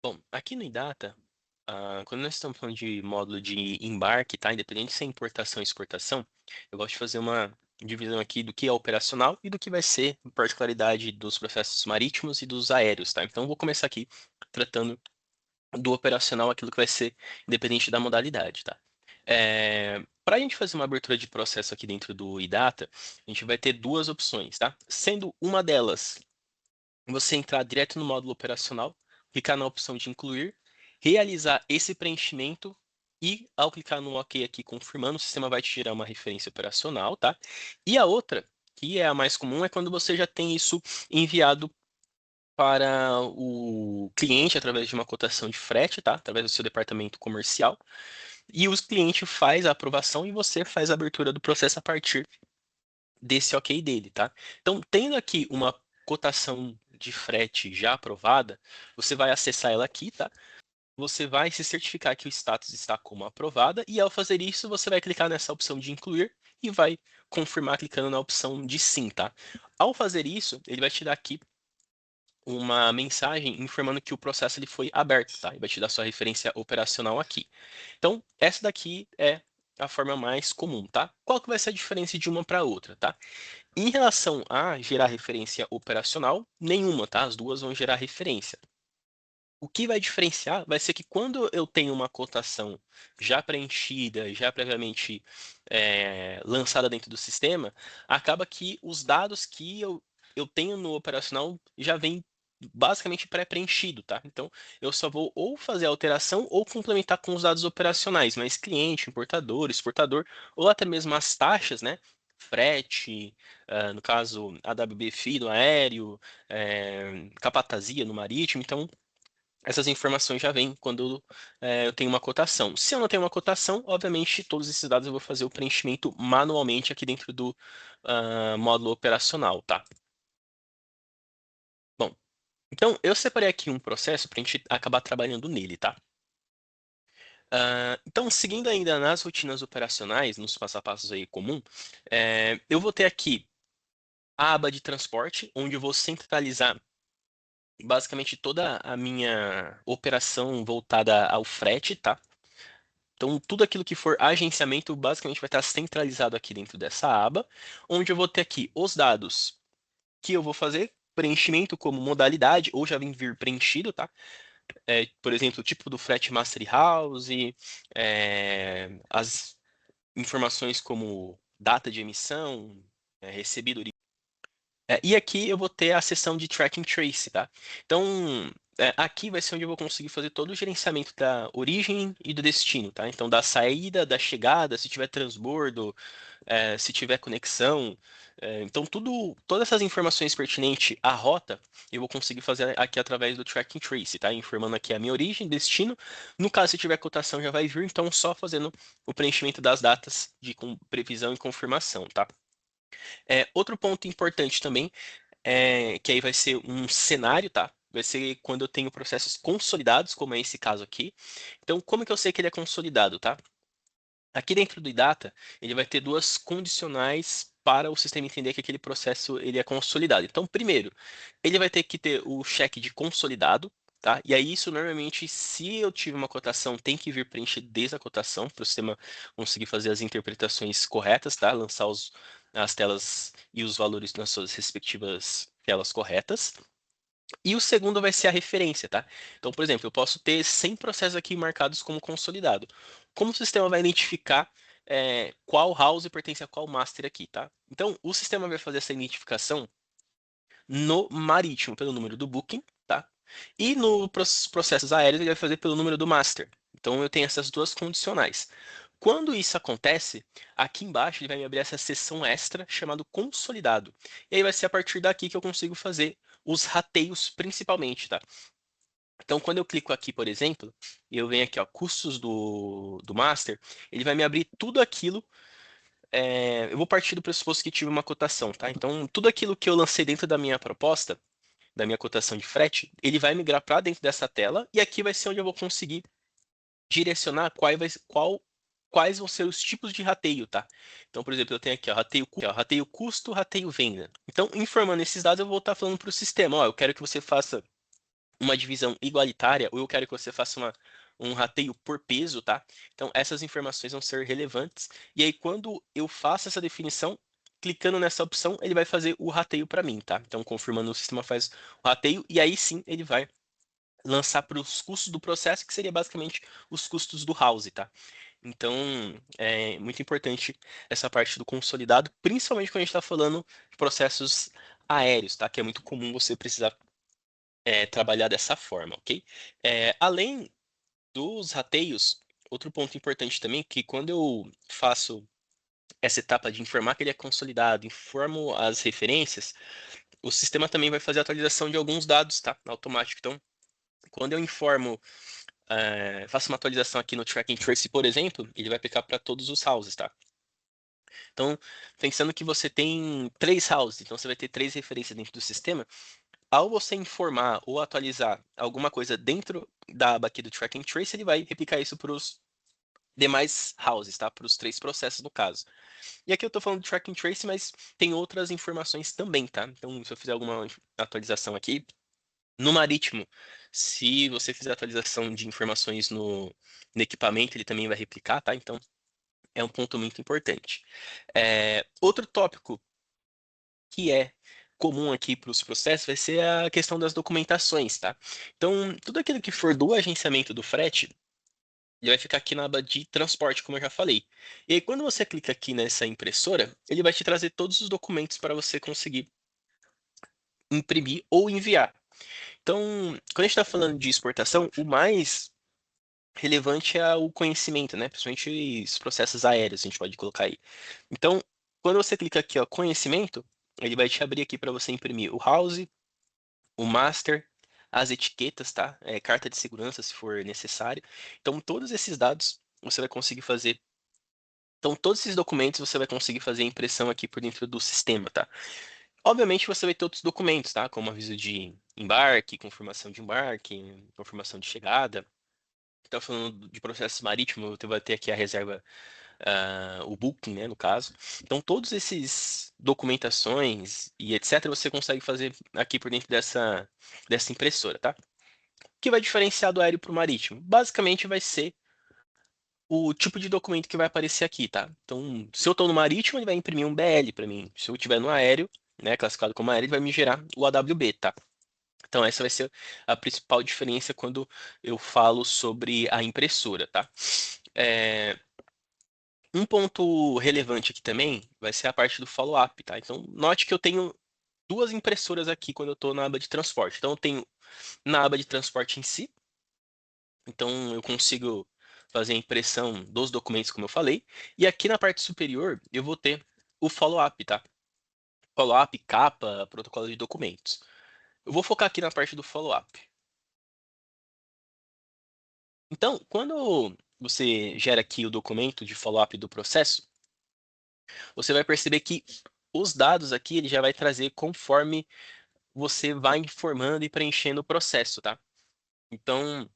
Bom, aqui no Idata, quando nós estamos falando de módulo de embarque, tá? Independente se é importação ou exportação, eu gosto de fazer uma divisão aqui do que é operacional e do que vai ser particularidade dos processos marítimos e dos aéreos, tá? Então, eu vou começar aqui tratando do operacional, aquilo que vai ser independente da modalidade, tá? Para a gente fazer uma abertura de processo aqui dentro do Idata, a gente vai ter duas opções, tá? Sendo uma delas você entrar direto no módulo operacional, clicar na opção de incluir, realizar esse preenchimento e, ao clicar no OK aqui confirmando, o sistema vai te gerar uma referência operacional, tá? E a outra, que é a mais comum, é quando você já tem isso enviado para o cliente através de uma cotação de frete, tá? Através do seu departamento comercial. E o cliente faz a aprovação e você faz a abertura do processo a partir desse OK dele, tá? Então, tendo aqui uma cotação de frete já aprovada, você vai acessar ela aqui, tá? Você vai se certificar que o status está como aprovada e ao fazer isso, você vai clicar nessa opção de incluir e vai confirmar clicando na opção de sim, tá? Ao fazer isso, ele vai te dar aqui uma mensagem informando que o processo ele foi aberto, tá? E vai te dar sua referência operacional aqui. Então, essa daqui é a forma mais comum, tá? Qual que vai ser a diferença de uma para outra, tá? Em relação a gerar referência operacional, nenhuma, tá? As duas vão gerar referência. O que vai diferenciar vai ser que quando eu tenho uma cotação já preenchida, já previamente lançada dentro do sistema, acaba que os dados que eu tenho no operacional já vem basicamente pré-preenchido, tá? Então, eu só vou ou fazer a alteração ou complementar com os dados operacionais, mas cliente, importador, exportador, ou até mesmo as taxas, né? Frete, no caso, AWB FII no aéreo, capatazia no marítimo, então essas informações já vêm quando eu tenho uma cotação. Se eu não tenho uma cotação, obviamente, todos esses dados eu vou fazer o preenchimento manualmente aqui dentro do módulo operacional, tá? Bom, então eu separei aqui um processo para a gente acabar trabalhando nele, tá? Então, seguindo ainda nas rotinas operacionais, nos passo a passos aí comum, eu vou ter aqui a aba de transporte, onde eu vou centralizar basicamente toda a minha operação voltada ao frete, tá? Então, tudo aquilo que for agenciamento basicamente vai estar centralizado aqui dentro dessa aba, onde eu vou ter aqui os dados que eu vou fazer, preenchimento como modalidade, ou já vem vir preenchido, tá? Por exemplo, o tipo do frete Master House, as informações como data de emissão, recebido e aqui eu vou ter a seção de Track and Trace, tá? Então, aqui vai ser onde eu vou conseguir fazer todo o gerenciamento da origem e do destino, tá? Então, da saída, da chegada, se tiver transbordo, se tiver conexão. Então, todas essas informações pertinentes à rota, eu vou conseguir fazer aqui através do Track and Trace, tá? Informando aqui a minha origem, destino. No caso, se tiver cotação, já vai vir, então só fazendo o preenchimento das datas de previsão e confirmação, tá? Outro ponto importante também que aí vai ser um cenário, tá? Vai ser quando eu tenho processos consolidados, como é esse caso aqui. Então, como que eu sei que ele é consolidado, tá? Aqui dentro do Idata, ele vai ter duas condicionais para o sistema entender que aquele processo ele é consolidado. Então, primeiro, ele vai ter que ter o cheque de consolidado, tá? E aí isso normalmente, se eu tive uma cotação, tem que vir preencher desde a cotação para o sistema conseguir fazer as interpretações corretas, tá? Lançar as telas e os valores nas suas respectivas telas corretas. E o segundo vai ser a referência, tá? Então, por exemplo, eu posso ter 100 processos aqui marcados como consolidado. Como o sistema vai identificar qual house pertence a qual master aqui, tá? Então, o sistema vai fazer essa identificação no marítimo, pelo número do booking, tá? E no processos aéreos, ele vai fazer pelo número do master. Então, eu tenho essas duas condicionais. Quando isso acontece, aqui embaixo ele vai me abrir essa seção extra chamado consolidado. E aí vai ser a partir daqui que eu consigo fazer os rateios principalmente, tá? Então, quando eu clico aqui, por exemplo, e eu venho aqui, ó, custos do master, ele vai me abrir tudo aquilo. Eu vou partir do pressuposto que tive uma cotação, tá? Então, tudo aquilo que eu lancei dentro da minha proposta, da minha cotação de frete, ele vai migrar para dentro dessa tela e aqui vai ser onde eu vou conseguir direcionar quais vão ser os tipos de rateio, tá? Então, por exemplo, eu tenho aqui, ó, rateio custo, rateio venda. Então, informando esses dados, eu vou estar falando para o sistema, ó, eu quero que você faça uma divisão igualitária, ou eu quero que você faça um rateio por peso, tá? Então, essas informações vão ser relevantes. E aí, quando eu faço essa definição, clicando nessa opção, ele vai fazer o rateio para mim, tá? Então, confirmando, o sistema faz o rateio, e aí sim ele vai lançar para os custos do processo, que seria basicamente os custos do house, tá? Então, é muito importante essa parte do consolidado, principalmente quando a gente está falando de processos aéreos, tá? Que é muito comum você precisar trabalhar dessa forma, ok? Além dos rateios, outro ponto importante também, que quando eu faço essa etapa de informar que ele é consolidado, informo as referências, o sistema também vai fazer a atualização de alguns dados, tá? Automático. Então, quando eu informo, faço uma atualização aqui no Tracking Trace, por exemplo, ele vai aplicar para todos os houses, tá? Então, pensando que você tem 3 houses, então você vai ter 3 referências dentro do sistema, ao você informar ou atualizar alguma coisa dentro da aba aqui do Tracking Trace, ele vai replicar isso para os demais houses, tá? Para os 3 processos no caso. E aqui eu estou falando do Tracking Trace, mas tem outras informações também, tá? Então, se eu fizer alguma atualização aqui, no marítimo, se você fizer atualização de informações no equipamento, ele também vai replicar, tá? Então, é um ponto muito importante. Outro tópico que é comum aqui para os processos vai ser a questão das documentações, tá? Então, tudo aquilo que for do agenciamento do frete, ele vai ficar aqui na aba de transporte, como eu já falei. E aí, quando você clica aqui nessa impressora, ele vai te trazer todos os documentos para você conseguir imprimir ou enviar. Então, quando a gente está falando de exportação, o mais relevante é o conhecimento, né? Principalmente os processos aéreos, a gente pode colocar aí. Então, quando você clica aqui, ó, conhecimento, ele vai te abrir aqui para você imprimir o house, o master, as etiquetas, tá? Carta de segurança, se for necessário. Então, todos esses dados você vai conseguir fazer. Então, todos esses documentos você vai conseguir fazer a impressão aqui por dentro do sistema, tá? Obviamente, você vai ter outros documentos, tá? Como aviso de embarque, confirmação de chegada. Então, falando de processos marítimos, você vai ter aqui a reserva, o booking, né, no caso. Então, todos esses documentações e etc., você consegue fazer aqui por dentro dessa impressora, tá? O que vai diferenciar do aéreo para o marítimo? Basicamente, vai ser o tipo de documento que vai aparecer aqui, tá? Então, se eu estou no marítimo, ele vai imprimir um BL para mim. Se eu estiver no aéreo, né, classificado como aéreo, ele vai me gerar o AWB, tá? Então, essa vai ser a principal diferença quando eu falo sobre a impressora, tá? É, Um ponto relevante aqui também vai ser a parte do follow-up, tá? Então, note que eu tenho 2 impressoras aqui quando eu estou na aba de transporte. Então, eu tenho na aba de transporte em si, então eu consigo fazer a impressão dos documentos, como eu falei. E aqui na parte superior, eu vou ter o follow-up, tá? Follow-up, capa, protocolo de documentos. Eu vou focar aqui na parte do follow-up. Então, quando você gera aqui o documento de follow-up do processo, você vai perceber que os dados aqui ele já vai trazer conforme você vai informando e preenchendo o processo, tá? Então,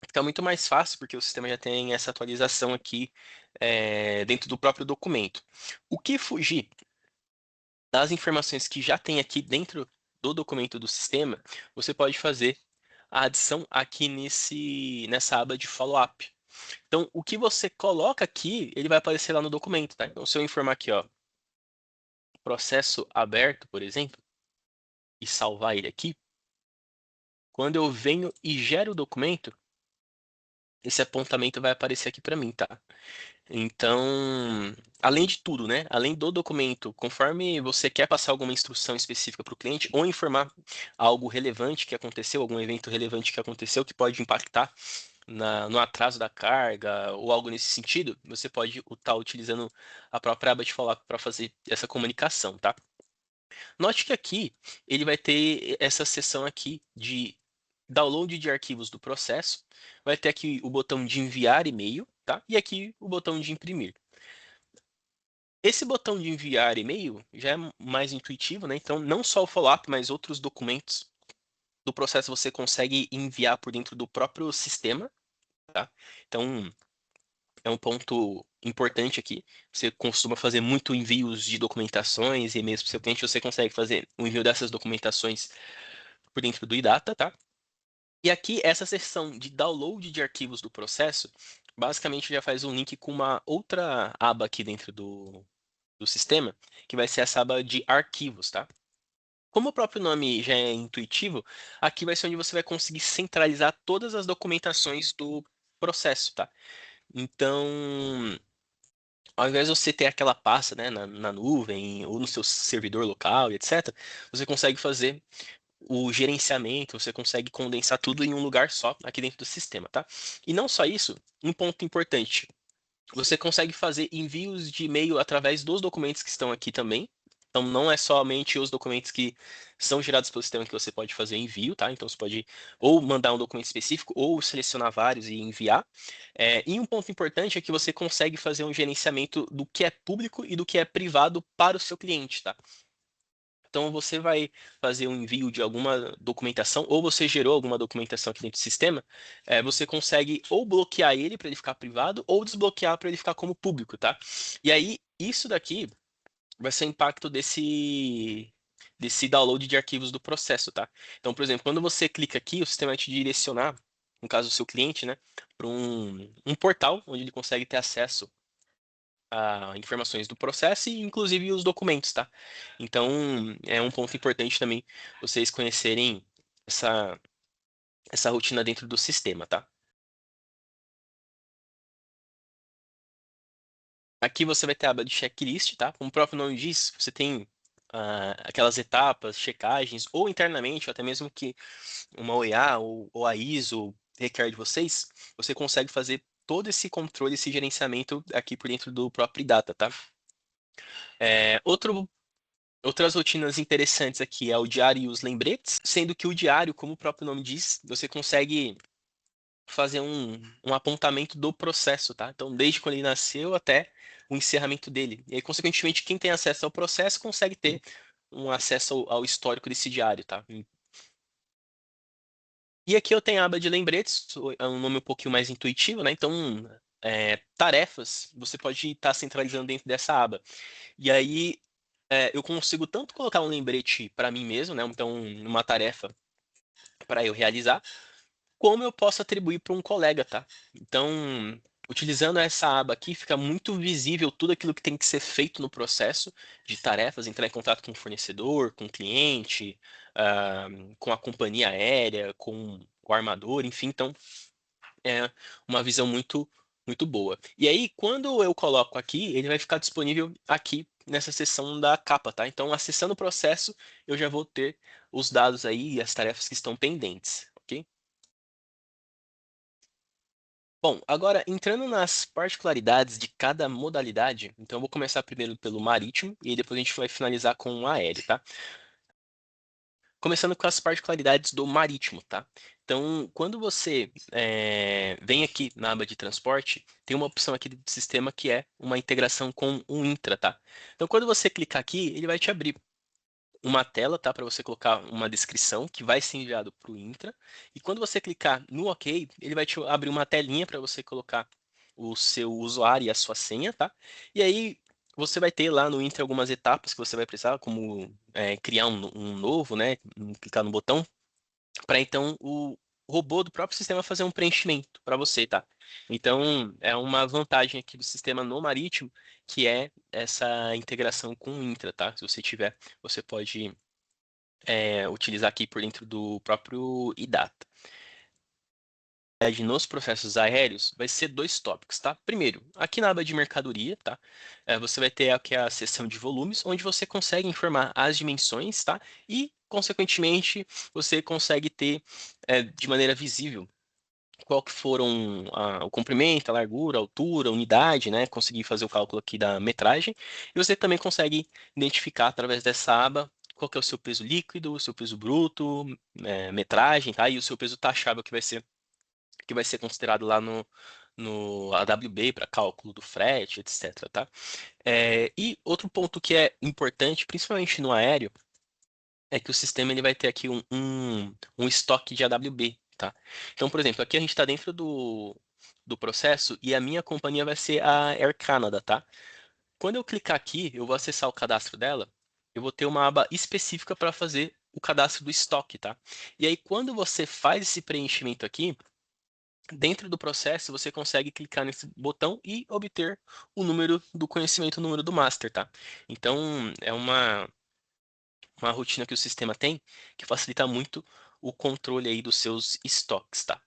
fica muito mais fácil porque o sistema já tem essa atualização aqui dentro do próprio documento. O que fugir das informações que já tem aqui dentro do documento do sistema, você pode fazer a adição aqui nessa aba de follow-up. Então, o que você coloca aqui, ele vai aparecer lá no documento, tá? Então, se eu informar aqui, ó, processo aberto, por exemplo, e salvar ele aqui, quando eu venho e gero o documento, esse apontamento vai aparecer aqui para mim, tá? Então, além de tudo, né? Além do documento, conforme você quer passar alguma instrução específica para o cliente ou informar algo relevante que aconteceu, algum evento relevante que aconteceu que pode impactar no atraso da carga ou algo nesse sentido, você pode estar utilizando a própria aba de follow-up para fazer essa comunicação, tá? Note que aqui ele vai ter essa seção aqui de download de arquivos do processo, vai ter aqui o botão de enviar e-mail, tá? E aqui o botão de imprimir. Esse botão de enviar e-mail já é mais intuitivo, né? Então, não só o follow-up, mas outros documentos do processo você consegue enviar por dentro do próprio sistema, tá? Então, é um ponto importante aqui. Você costuma fazer muito envios de documentações e e-mails para o seu cliente, você consegue fazer o envio dessas documentações por dentro do iData, tá? E aqui, essa seção de download de arquivos do processo, basicamente já faz um link com uma outra aba aqui dentro do sistema, que vai ser essa aba de arquivos, tá? Como o próprio nome já é intuitivo, aqui vai ser onde você vai conseguir centralizar todas as documentações do processo, tá? Então, ao invés de você ter aquela pasta, né, na nuvem ou no seu servidor local e etc., você consegue fazer o gerenciamento, você consegue condensar tudo em um lugar só aqui dentro do sistema, tá? E não só isso, um ponto importante, você consegue fazer envios de e-mail através dos documentos que estão aqui também. Então, não é somente os documentos que são gerados pelo sistema que você pode fazer envio, tá? Então, você pode ou mandar um documento específico ou selecionar vários e enviar. E um ponto importante é que você consegue fazer um gerenciamento do que é público e do que é privado para o seu cliente, tá? Então, você vai fazer um envio de alguma documentação, ou você gerou alguma documentação aqui dentro do sistema, você consegue ou bloquear ele para ele ficar privado, ou desbloquear para ele ficar como público, tá? E aí, isso daqui vai ser o impacto desse download de arquivos do processo, tá? Então, por exemplo, quando você clica aqui, o sistema vai te direcionar, no caso do seu cliente, né, para um portal onde ele consegue ter acesso informações do processo e inclusive os documentos, tá? Então, é um ponto importante também vocês conhecerem essa, essa rotina dentro do sistema, tá? Aqui você vai ter a aba de checklist, tá? Como o próprio nome diz, você tem aquelas etapas, checagens, ou internamente, ou até mesmo que uma OEA ou a ISO requer de vocês, você consegue fazer todo esse controle, esse gerenciamento aqui por dentro do próprio data, tá? Outras rotinas interessantes aqui é o diário e os lembretes, sendo que o diário, como o próprio nome diz, você consegue fazer um apontamento do processo, tá? Então, desde quando ele nasceu até o encerramento dele. E aí, consequentemente, quem tem acesso ao processo consegue ter um acesso ao histórico desse diário, tá? E aqui eu tenho a aba de lembretes, é um nome um pouquinho mais intuitivo, né? Então, tarefas, você pode estar centralizando dentro dessa aba. E aí, eu consigo tanto colocar um lembrete para mim mesmo, né? Então, uma tarefa para eu realizar, como eu posso atribuir para um colega, tá? Então, utilizando essa aba aqui, fica muito visível tudo aquilo que tem que ser feito no processo de tarefas, entrar em contato com o fornecedor, com o cliente, ah, com a companhia aérea, com o armador, enfim. Então, é uma visão muito boa. E aí, quando eu coloco aqui, ele vai ficar disponível aqui nessa seção da capa, tá? Então, acessando o processo, eu já vou ter os dados aí e as tarefas que estão pendentes, ok? Bom, agora entrando nas particularidades de cada modalidade, então eu vou começar primeiro pelo marítimo e aí depois a gente vai finalizar com o aéreo, tá? Começando com as particularidades do marítimo, tá? Então, quando você vem aqui na aba de transporte, tem uma opção aqui do sistema que é uma integração com o Intra, tá? Então, quando você clicar aqui, ele vai te abrir uma tela, tá? Para você colocar uma descrição que vai ser enviado para o Intra. E quando você clicar no OK, ele vai te abrir uma telinha para você colocar o seu usuário e a sua senha, tá? E aí você vai ter lá no Intra algumas etapas que você vai precisar, como criar um novo, né? Clicar no botão, para então o robô do próprio sistema fazer um preenchimento para você, tá? Então é uma vantagem aqui do sistema no marítimo, que é essa integração com o Intra, tá? Se você tiver, você pode utilizar aqui por dentro do próprio IDATA. Nos processos aéreos, vai ser dois tópicos, tá? Primeiro, aqui na aba de mercadoria, tá? Você vai ter aqui a seção de volumes, onde você consegue informar as dimensões, tá? E, consequentemente, você consegue ter de maneira visível qual que foram o comprimento, a largura, a altura, a unidade, né? Conseguir fazer o cálculo aqui da metragem. E você também consegue identificar através dessa aba qual que é o seu peso líquido, o seu peso bruto, metragem, tá? E o seu peso taxável que vai ser considerado lá no AWB para cálculo do frete, etc, tá? E outro ponto que é importante, principalmente no aéreo, é que o sistema ele vai ter aqui um estoque de AWB, tá? Então, por exemplo, aqui a gente está dentro do processo e a minha companhia vai ser a Air Canada, tá? Quando eu clicar aqui, eu vou acessar o cadastro dela, eu vou ter uma aba específica para fazer o cadastro do estoque, tá? E aí, quando você faz esse preenchimento aqui, dentro do processo, você consegue clicar nesse botão e obter o número do conhecimento, o número do master, tá? Então, é uma rotina que o sistema tem que facilita muito o controle aí dos seus estoques, tá?